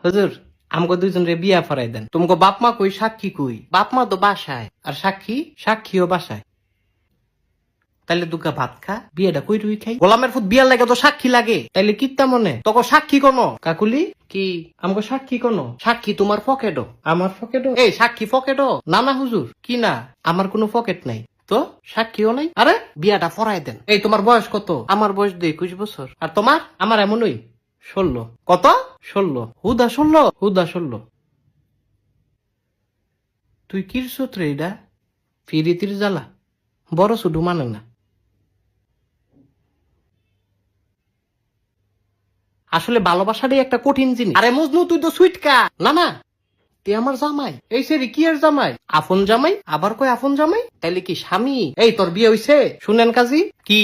হুজুর আমগো দুইজন রে বিয়া ফরাই দেন। তোমাকে বাপ মা কই, সাক্ষী কই? বাপ মা তো বাসায়, আর সাক্ষীও বাসায়। তাইলে দুগা ভাত খা, বিয়েটা কই রুই খাই। গোলামের ফুট বিয়ার লাগে তো সাক্ষী লাগে, তাইলে কিত্তা মনে তোকে সাক্ষী কোনো? কাকুলি কি আমগো সাক্ষী কোনো? সাক্ষী তোমার পকেটও, আমার পকেটও। এই সাক্ষী পকেটও না? না হুজুর, কি না, আমার কোনো পকেট নাই তো, সাক্ষীও নাই। আরে বিয়াটা ফরাই দেন। এই তোমার বয়স কত? আমার বয়স 21 বছর। আর তোমার? আমার এমনই 16। কত? 16। হুদা 16। তুই কির সূত্রে এটা? ফিরিতির জ্বালা বড় শুধু মানে না। আসলে ভালোবাসাটাই একটা কঠিন জিনিস। আরে মজনু তুই তো সুইটকা। না না, তুই আমার জামাই। এই সেরি কি আর জামাই? আপন জামাই, আবার কই আপন জামাই, তাইলে কি স্বামী? এই তোর বিয়ে হইছে? শুনেন কাজী কি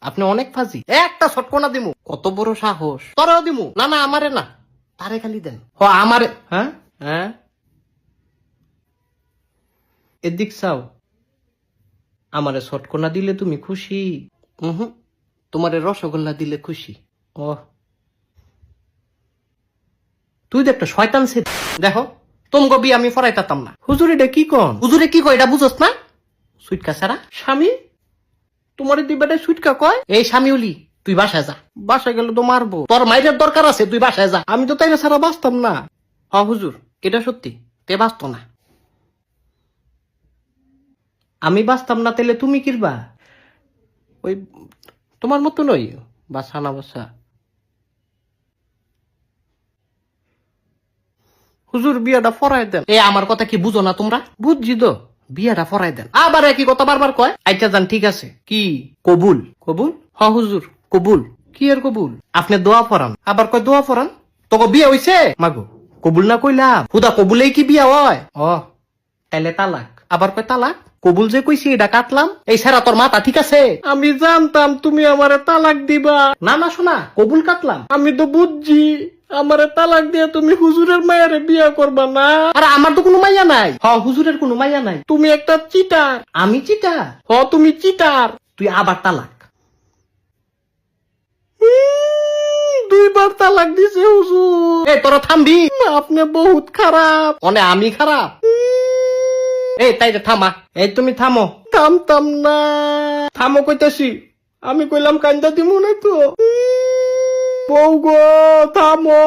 আপনি অনেক ফাজি। একটা ছটকনা দিমু। কত বড় সাহস, তোরাও দিমু। না না, আমারে না, তারে খালি দেন। আমারে। হ্যাঁ হ্যাঁ, এদিক চাও। আমারে ছটকনা দিলে তুমি খুশি? হুম, তোমারে রসগোল্লা দিলে খুশি। ও, তুই তো একটা শয়তান ছে। দেখো তোমগো বিয়ে আমি ফরাইতাম না। হুজুর এটা কি কন? হুজুরে কি কয় এটা বুঝস না? সুইটকা ছাড়া স্বামী তোমার দুই বেটায় সুইটকা কয়? এই স্বামীউলি তুই বাসায় যা। বাসায় গেলে তো মারবো। তোর মাইরের দরকার আছে, তুই বাসায় যা। আমি তো তাইলে ছাড়া বাঁচতাম না। হ হুজুর, এটা সত্যি, তে বাঁচত না। আমি বাঁচতাম না, তাইলে তুমি কিরবা? ওই তোমার মতো নই, বাসা না বাসা। হুজুর বিয়াটা ফরাই দেন। এ আমার কথা কি বুঝো না তোমরা? বুঝছি তো, বিয়াটা ফরাই দেন। আবার একই কথা বারবার কয়। আচ্ছা যান, ঠিক আছে। কি কবুল? কবুল? হ হুজুর কবুল। কি এর কবুল? আপনি দোয়া পড়ান, আবার কয় দোয়া পড়ান। তোকে বিয়ে হইছে? মাগো কবুল না কইলাম, হুদা কবুলেই কি বিয়া হয়? ও তাইলে তালাক। আবার কয় তালাক। কবুল যে কইছি এটা কাটলাম। এই সারা তোর মাথা ঠিক আছে? আমি জানতাম তুমি আমারে তালাক দিবা। না না শোনা, কবুল কাটলাম। আমি তো বুঝছি আমারে তালাক দিয়ে তুমি হুজুরের মায়ারে বিয়া করবা না। আরে আমার তো কোনো মাইয়া নাই। হ হুজুরের কোনো মাইয়া নাই। তুমি একটা চিটার। আমি চিটার? হ তুমি চিটার। তুই আবার তালাক। 2বার তালাক দিছে হুজুর। এ তোরা থামবি? আপনি বহুত খারাপ। আমি খারাপ? এই তাই থামা। এই তুমি থামো। থামতাম না। থামো কইতাছি। আমি কইলাম কান্দা দিমু না তো। বউ গো থামো।